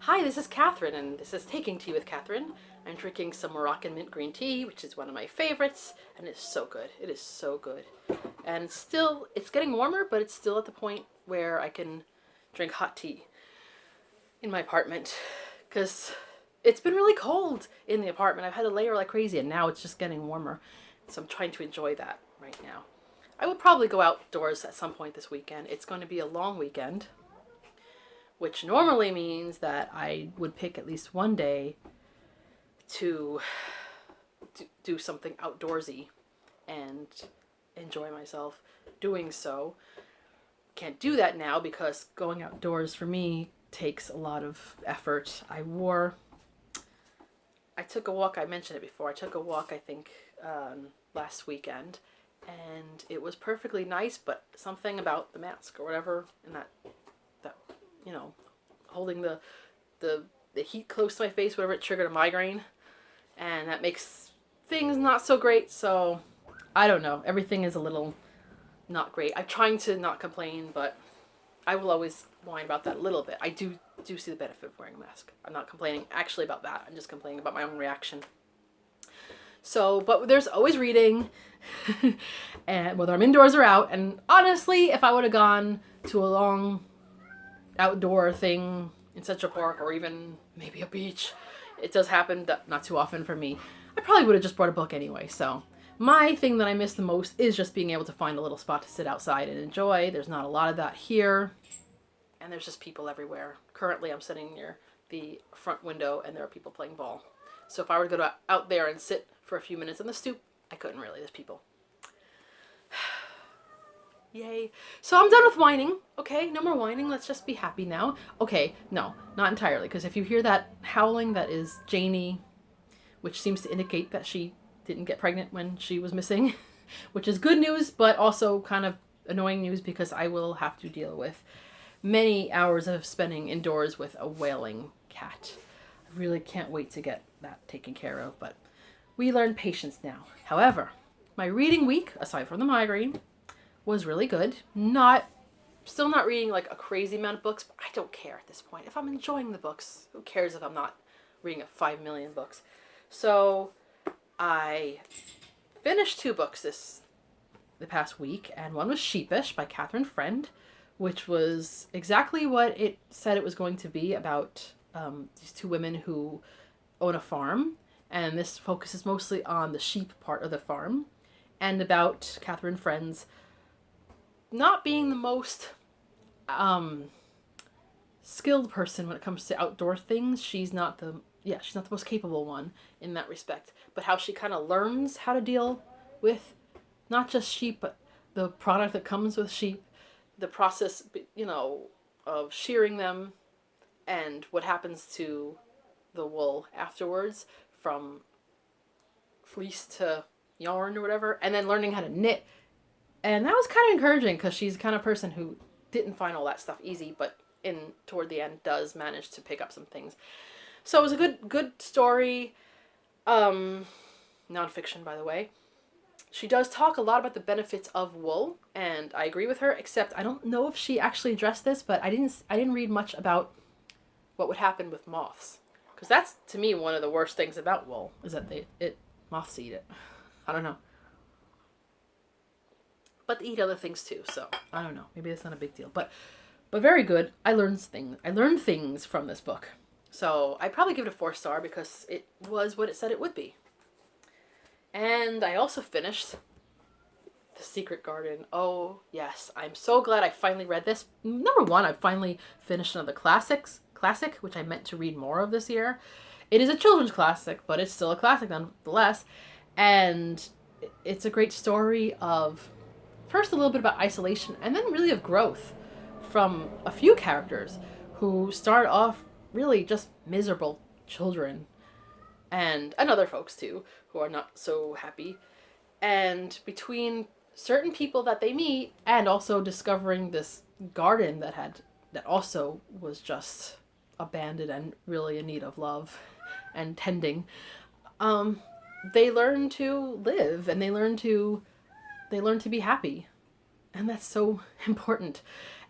Hi, this is Catherine, and this is Taking Tea with Catherine. I'm drinking some Moroccan mint green tea, which is one of my favorites, and it's so good. It is so good. And it's getting warmer, but it's still at the point where I can drink hot tea in my apartment, because it's been really cold in the apartment. I've had to layer like crazy, and now it's just getting warmer. So I'm trying to enjoy that right now. I will probably go outdoors at some point this weekend. It's going to be a long weekend, which normally means that I would pick at least one day to do something outdoorsy and enjoy myself doing so. Can't do that now because going outdoors for me takes a lot of effort. I took a walk, I mentioned it before, I took a walk I think last weekend, and it was perfectly nice, but something about the mask or whatever, and that holding the heat close to my face, whatever, it triggered a migraine, and that makes things not so great. So I don't know, everything is a little not great. I'm trying to not complain, but I will always whine about that a little bit. I do see the benefit of wearing a mask. I'm not complaining actually about that. I'm just complaining about my own reaction. So, but there's always reading, and whether I'm indoors or out. And honestly, if I would have gone to a long outdoor thing in Central Park or even maybe a beach, it does happen, not too often for me, I probably would have just brought a book anyway. So my thing that I miss the most is just being able to find a little spot to sit outside and enjoy. There's not a lot of that here, and there's just people everywhere. Currently I'm sitting near the front window and there are people playing ball. So if I were to go out there and sit for a few minutes on the stoop, I couldn't really. There's people. Yay. So I'm done with whining. Okay, no more whining. Let's just be happy now. Okay, no, not entirely, because if you hear that howling, that is Janey, which seems to indicate that she didn't get pregnant when she was missing, which is good news, but also kind of annoying news because I will have to deal with many hours of spending indoors with a wailing cat. I really can't wait to get that taken care of, but we learn patience now. However, my reading week, aside from the migraine, was really good. Still not reading like a crazy amount of books, but I don't care at this point. If I'm enjoying the books, who cares if I'm not reading 5 million books? So I finished 2 books the past week, and one was Sheepish by Catherine Friend, which was exactly what it said it was going to be, about these 2 women who own a farm, and this focuses mostly on the sheep part of the farm, and about Catherine Friend's not being the most skilled person when it comes to outdoor things. She's not the most capable one in that respect, but how she kind of learns how to deal with not just sheep, but the product that comes with sheep, the process, of shearing them, and what happens to the wool afterwards, from fleece to yarn or whatever, and then learning how to knit. And that was kind of encouraging because she's the kind of person who didn't find all that stuff easy, but toward the end does manage to pick up some things. So it was a good story. Nonfiction, by the way. She does talk a lot about the benefits of wool, and I agree with her, except I don't know if she actually addressed this, but I didn't read much about what would happen with moths. Because that's, to me, one of the worst things about wool, is that moths eat it. I don't know. But they eat other things too, so I don't know. Maybe that's not a big deal. But very good. I learned things from this book. So I'd probably give it a 4-star because it was what it said it would be. And I also finished The Secret Garden. Oh, yes. I'm so glad I finally read this. Number 1, I finally finished another classic, which I meant to read more of this year. It is a children's classic, but it's still a classic nonetheless. And it's a great story of, first, a little bit about isolation, and then really of growth from a few characters who start off really just miserable children, and other folks too who are not so happy, and between certain people that they meet, and also discovering this garden that also was just abandoned and really in need of love and tending. They learn to live, and they learn to be happy, and that's so important.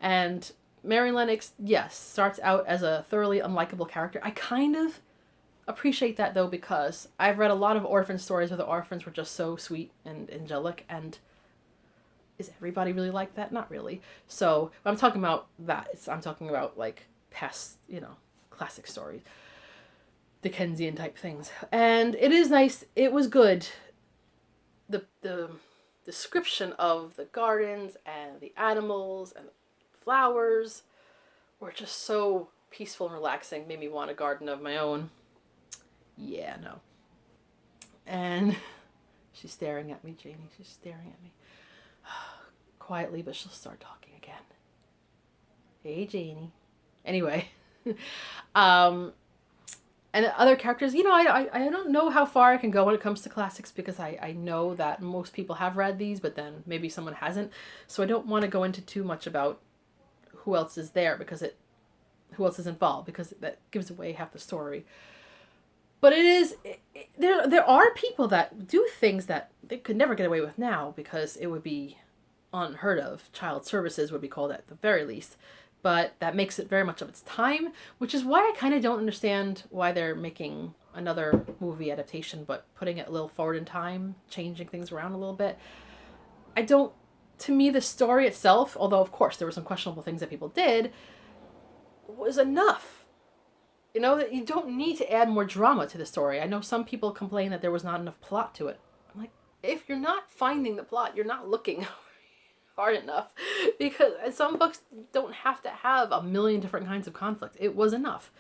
And Mary Lennox, yes, starts out as a thoroughly unlikable character. I kind of appreciate that though, because I've read a lot of orphan stories where the orphans were just so sweet and angelic, and is everybody really like that? Not really. So I'm talking about that. I'm talking about like past, classic stories, Dickensian type things. And it is nice. It was good. The description of the gardens and the animals and the flowers were just so peaceful and relaxing. Made me want a garden of my own. Yeah, no. And she's staring at me, Janey. She's staring at me. Quietly, but she'll start talking again. Hey, Janey. Anyway. And other characters, I don't know how far I can go when it comes to classics, because I know that most people have read these, but then maybe someone hasn't. So I don't want to go into too much about who else is there, who else is involved, because that gives away half the story. But there are people that do things that they could never get away with now, because it would be unheard of. Child services would be called at the very least. But that makes it very much of its time, which is why I kind of don't understand why they're making another movie adaptation, but putting it a little forward in time, changing things around a little bit. To me, the story itself, although of course there were some questionable things that people did, was enough. That you don't need to add more drama to the story. I know some people complain that there was not enough plot to it. I'm like, if you're not finding the plot, you're not looking hard enough, because some books don't have to have a million different kinds of conflict. It was enough.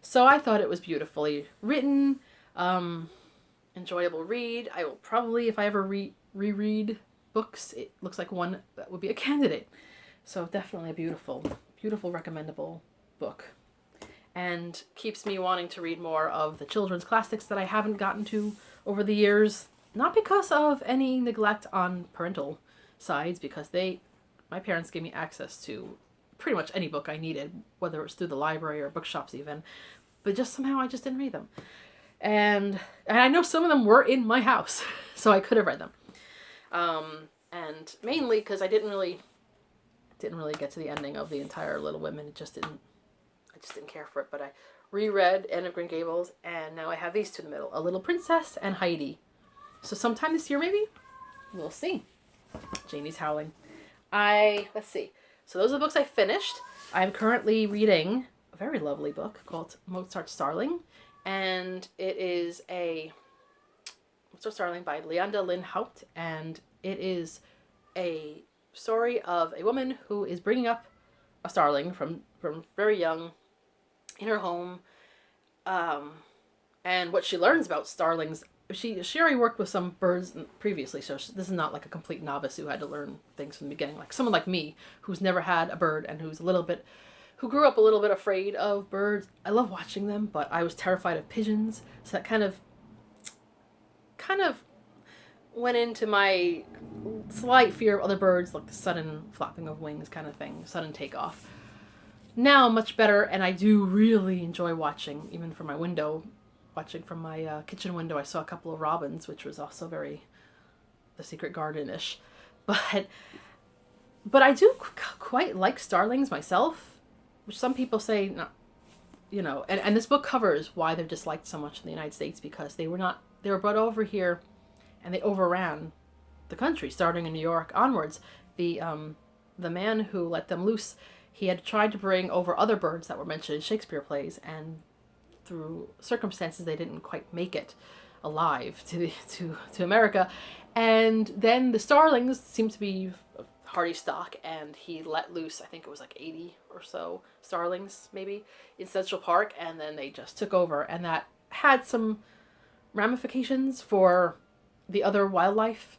So I thought it was beautifully written, enjoyable read. I will probably, if I ever reread books, it looks like one that would be a candidate. So definitely a beautiful, beautiful, recommendable book. And keeps me wanting to read more of the children's classics that I haven't gotten to over the years. Not because of any neglect on parental sides, because my parents gave me access to pretty much any book I needed, whether it was through the library or bookshops even, but just somehow I just didn't read them. And I know some of them were in my house, so I could have read them. And mainly because I didn't really get to the ending of the entire Little Women. I just didn't care for it, but I reread Anne of Green Gables, and now I have these two in the middle, A Little Princess and Heidi. So sometime this year maybe, we'll see. Janey's howling. Let's see. So those are the books I finished. I'm currently reading a very lovely book called Mozart's Starling. And it is Mozart's Starling by Leanda Lynn Haupt. And it is a story of a woman who is bringing up a starling from very young in her home. And what she learns about starlings, she already worked with some birds previously, so this is not like a complete novice who had to learn things from the beginning. Like someone like me, who's never had a bird and who grew up a little bit afraid of birds. I love watching them, but I was terrified of pigeons, so that kind of went into my slight fear of other birds, like the sudden flapping of wings kind of thing, sudden takeoff. Now much better, and I do really enjoy watching, even from my window. Watching from my kitchen window, I saw a couple of robins, which was also very The Secret Garden-ish. But I do quite like starlings myself, which some people say, not, and this book covers why they're disliked so much in the United States, because they were brought over here and they overran the country, starting in New York onwards. The man who let them loose, he had tried to bring over other birds that were mentioned in Shakespeare plays, and through circumstances they didn't quite make it alive to America. And then the starlings seemed to be hardy stock, and he let loose, I think it was like 80 or so starlings maybe in Central Park, and then they just took over, and that had some ramifications for the other wildlife,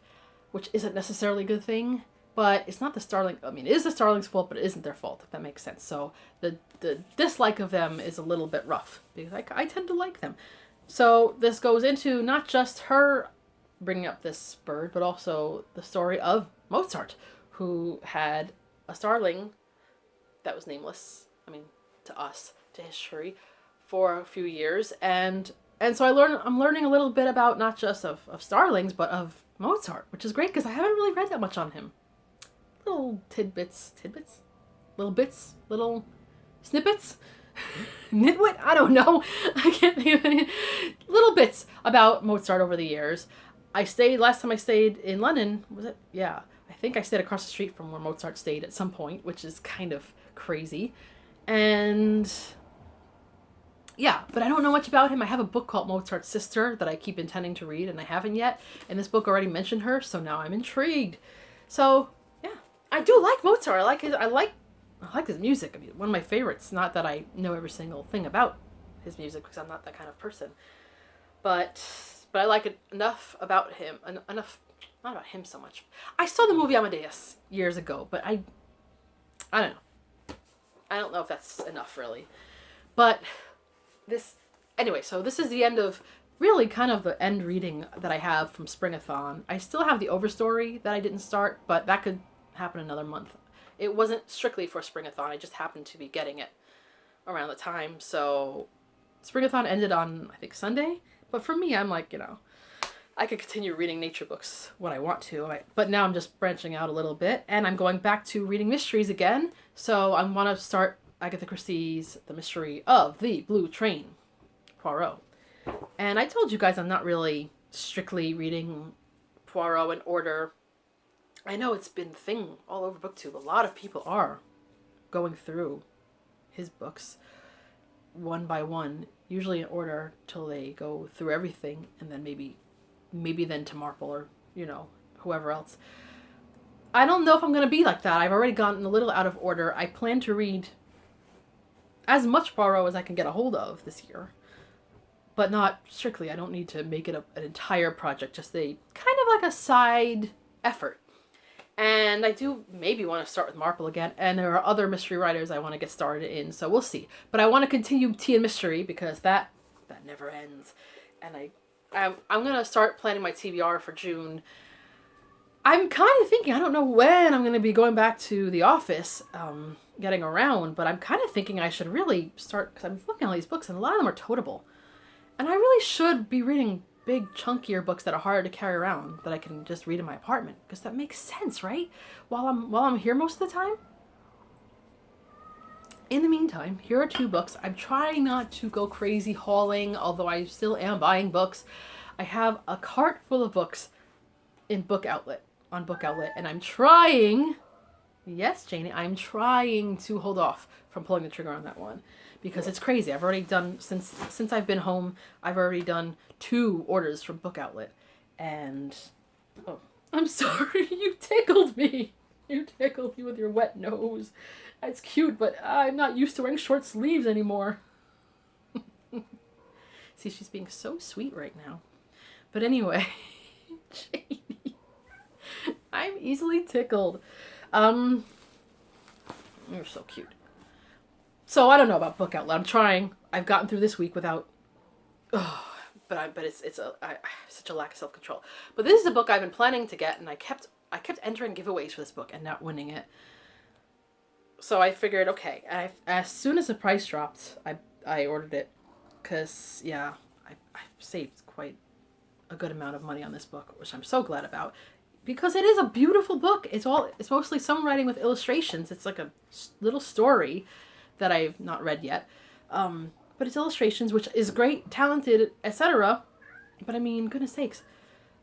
which isn't necessarily a good thing. But it's not the starling. I mean, it is the starling's fault, but it isn't their fault, if that makes sense. So the dislike of them is a little bit rough, because I tend to like them. So this goes into not just her bringing up this bird, but also the story of Mozart, who had a starling that was nameless. I mean, to us, to history, for a few years, and so I'm learning a little bit about not just of starlings, but of Mozart, which is great because I haven't really read that much on him. Little tidbits. little bits, little snippets, nitwit, I don't know. I can't think of any. Little bits about Mozart over the years. Last time I stayed in London, was it? Yeah. I think I stayed across the street from where Mozart stayed at some point, which is kind of crazy. And yeah, but I don't know much about him. I have a book called Mozart's Sister that I keep intending to read, and I haven't yet. And this book already mentioned her, so now I'm intrigued. So yeah, I do like Mozart. I like his music. I mean, one of my favorites. Not that I know every single thing about his music because I'm not that kind of person, but I like it enough about him. Enough, not about him so much. I saw the movie Amadeus years ago, but I don't know. I don't know if that's enough really, but. So this is the end of, really kind of the end reading that I have from Springathon. I still have the Overstory that I didn't start, but that could happen another month. It wasn't strictly for Springathon, I just happened to be getting it around the time, so Springathon ended on, I think, Sunday, but for me, I'm like, I could continue reading nature books when I want to, but now I'm just branching out a little bit, and I'm going back to reading mysteries again, so I want to start Agatha Christie's The Mystery of the Blue Train, Poirot. And I told you guys I'm not really strictly reading Poirot in order. I know it's been a thing all over BookTube. A lot of people are going through his books one by one, usually in order till they go through everything, and then maybe then to Marple or, whoever else. I don't know if I'm going to be like that. I've already gotten a little out of order. I plan to read as much Poirot as I can get a hold of this year. But not strictly. I don't need to make it an entire project. Just a kind of like a side effort. And I do maybe want to start with Marple again. And there are other mystery writers I want to get started in. So we'll see. But I want to continue Tea and Mystery because that never ends. And I'm going to start planning my TBR for June. I'm kind of thinking, I don't know when I'm going to be going back to the office, getting around, but I'm kind of thinking I should really start, because I'm looking at all these books, and a lot of them are totable. And I really should be reading big, chunkier books that are harder to carry around, that I can just read in my apartment, because that makes sense, right? While I'm here most of the time. In the meantime, here are 2 books. I'm trying not to go crazy hauling, although I still am buying books. I have a cart full of books on Book Outlet, and I'm trying, yes, Janey, I'm trying to hold off from pulling the trigger on that one, because it's crazy. I've already done, since I've been home, I've already done 2 orders from Book Outlet, and, oh, I'm sorry, you tickled me. You tickled me with your wet nose. It's cute, but I'm not used to wearing short sleeves anymore. See, she's being so sweet right now. But anyway, Janey. I'm easily tickled. You're so cute. So I don't know about Book Outlet. I'm trying. I've gotten through this week without. Oh, but it's such a lack of self-control. But this is a book I've been planning to get, and I kept entering giveaways for this book and not winning it. So I figured, okay, as soon as the price dropped, I ordered it, because I saved quite a good amount of money on this book, which I'm so glad about. Because it is a beautiful book. It's mostly some writing with illustrations. It's like a little story that I've not read yet. But it's illustrations, which is great, talented, etc. But I mean, goodness sakes.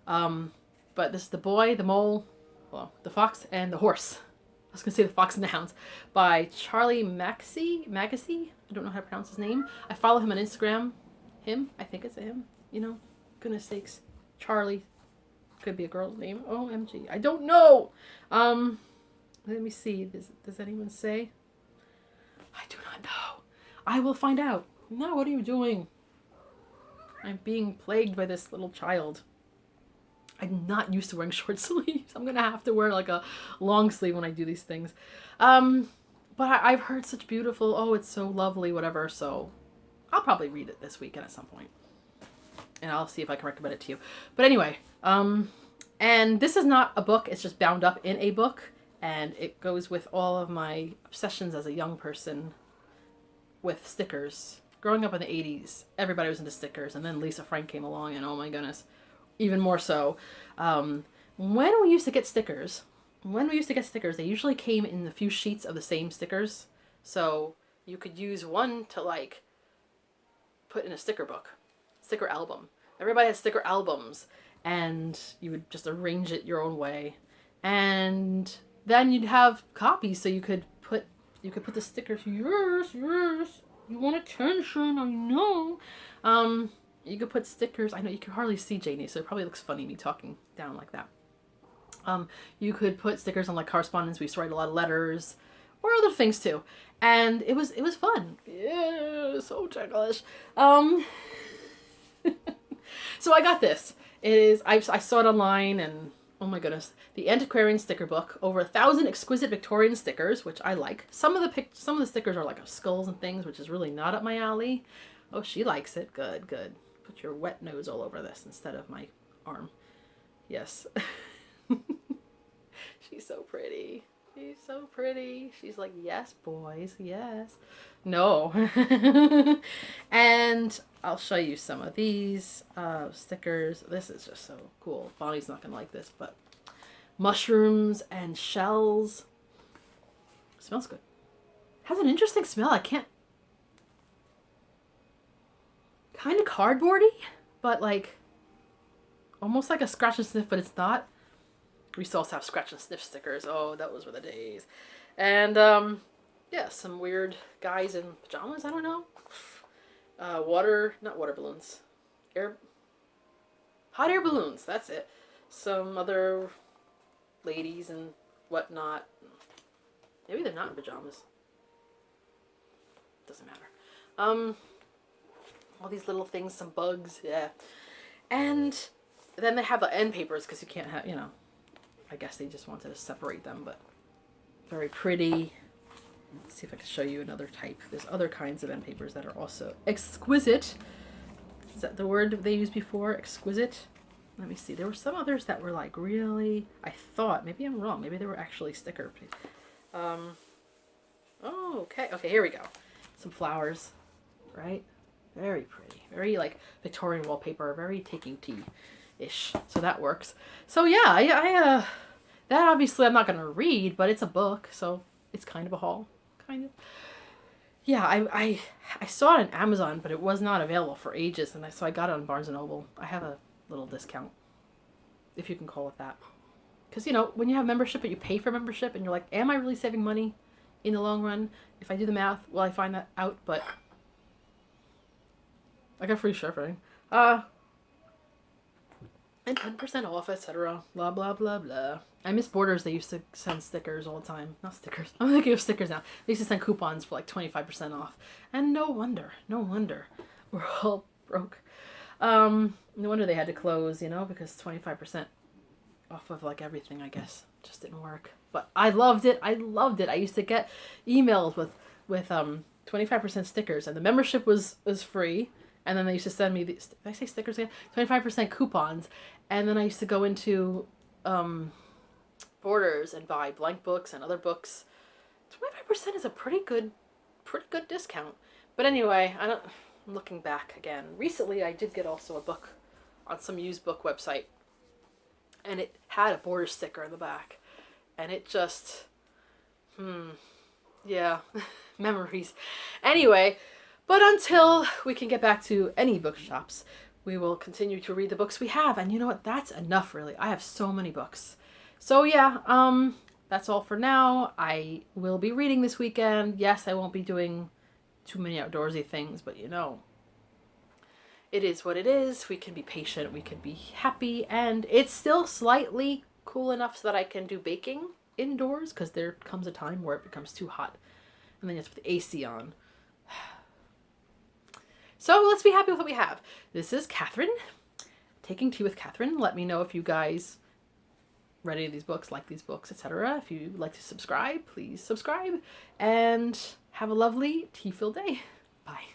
But this is The Boy, the Mole, the Fox, and the Horse. I was going to say The Fox and the Hounds by Charlie Mackesy. I don't know how to pronounce his name. I follow him on Instagram. I think it's a him. Goodness sakes. Charlie. Could be a girl's name. OMG. I don't know. Let me see. Does anyone say? I do not know. I will find out. No, what are you doing? I'm being plagued by this little child. I'm not used to wearing short sleeves. I'm going to have to wear like a long sleeve when I do these things. But I've heard such beautiful, it's so lovely, whatever. So I'll probably read it this weekend at some point. And I'll see if I can recommend it to you. But anyway, and this is not a book. It's just bound up in a book. And it goes with all of my obsessions as a young person with stickers. Growing up in the 80s, everybody was into stickers. And then Lisa Frank came along and oh my goodness, even more so. When we used to get stickers, when we used to get stickers, they usually came in a few sheets of the same stickers. So you could use one to like put in a sticker book, sticker album. Everybody had sticker albums, and you would just arrange it your own way. And then you'd have copies, so you could put the stickers. Yes, yes. You want attention? I know. You could put stickers. I know you can hardly see Janey, so it probably looks funny me talking down like that. You could put stickers on like correspondence. We used to write a lot of letters, or other things too, and it was fun. Yeah, so ticklish. So I got this. It is I saw it online, and oh my goodness, the Antiquarian Sticker Book. Over 1,000 exquisite Victorian stickers, which I like. Some of the stickers are like skulls and things, which is really not up my alley. Oh, she likes it. Good, good. Put your wet nose all over this instead of my arm. Yes. She's so pretty. She's so pretty. She's like, yes, boys, yes. No. And I'll show you some of these stickers. This is just so cool. Bonnie's not going to like this, but mushrooms and shells. Smells good. Has an interesting smell. I can't... Kind of cardboardy, but like almost like a scratch and sniff, but it's not. We used to also have scratch and sniff stickers. Oh, those were the days. And yeah, some weird guys in pajamas. I don't know. Not water balloons. Hot air balloons. That's it. Some other ladies and whatnot. Maybe they're not in pajamas. Doesn't matter. All these little things, some bugs, yeah. And then they have the end papers because you can't have, you know, I guess they just wanted to separate them, but very pretty. Let's see if I can show you another type. There's other kinds of end papers that are also exquisite. Is that the word they used before? Exquisite? Let me see. There were some others that were like really, I thought, maybe I'm wrong. Maybe they were actually sticker. Oh, okay. Okay, here we go. Some flowers, right? Very pretty. Very like Victorian wallpaper. Very taking tea-ish. So that works. So yeah, I that obviously I'm not going to read, but it's a book, so it's kind of a haul. Kind of. Yeah, I saw it on Amazon, but it was not available for ages, and so I got it on Barnes & Noble. I have a little discount, if you can call it that. Because, you know, when you have membership and you pay for membership, and you're like, am I really saving money in the long run? If I do the math, will I find that out? But I got free shipping. And 10% off, etc. Blah, blah, blah, blah. I miss Borders. They used to send stickers all the time. Not stickers. I'm thinking of stickers now. They used to send coupons for like 25% off. And no wonder. We're all broke. No wonder they had to close, you know, because 25% off of like everything, I guess. Just didn't work. But I loved it. I used to get emails with 25% stickers, and the membership was free. And then they used to send me these, did I say stickers again? 25% coupons. And then I used to go into Borders and buy blank books and other books. 25% is a pretty good discount. But anyway, I'm looking back again. Recently, I did get also a book on some used book website. And it had a Borders sticker in the back. And it just, yeah, memories. Anyway, but until we can get back to any bookshops, we will continue to read the books we have. And you know what? That's enough, really. I have so many books. So yeah, that's all for now. I will be reading this weekend. Yes, I won't be doing too many outdoorsy things, but you know, it is what it is. We can be patient. We can be happy. And it's still slightly cool enough so that I can do baking indoors, because there comes a time where it becomes too hot. And then you have to put the AC on. So let's be happy with what we have. This is Catherine, Taking Tea with Catherine. Let me know if you guys read any of these books, like these books, etc. If you would like to subscribe, please subscribe. And have a lovely tea-filled day. Bye.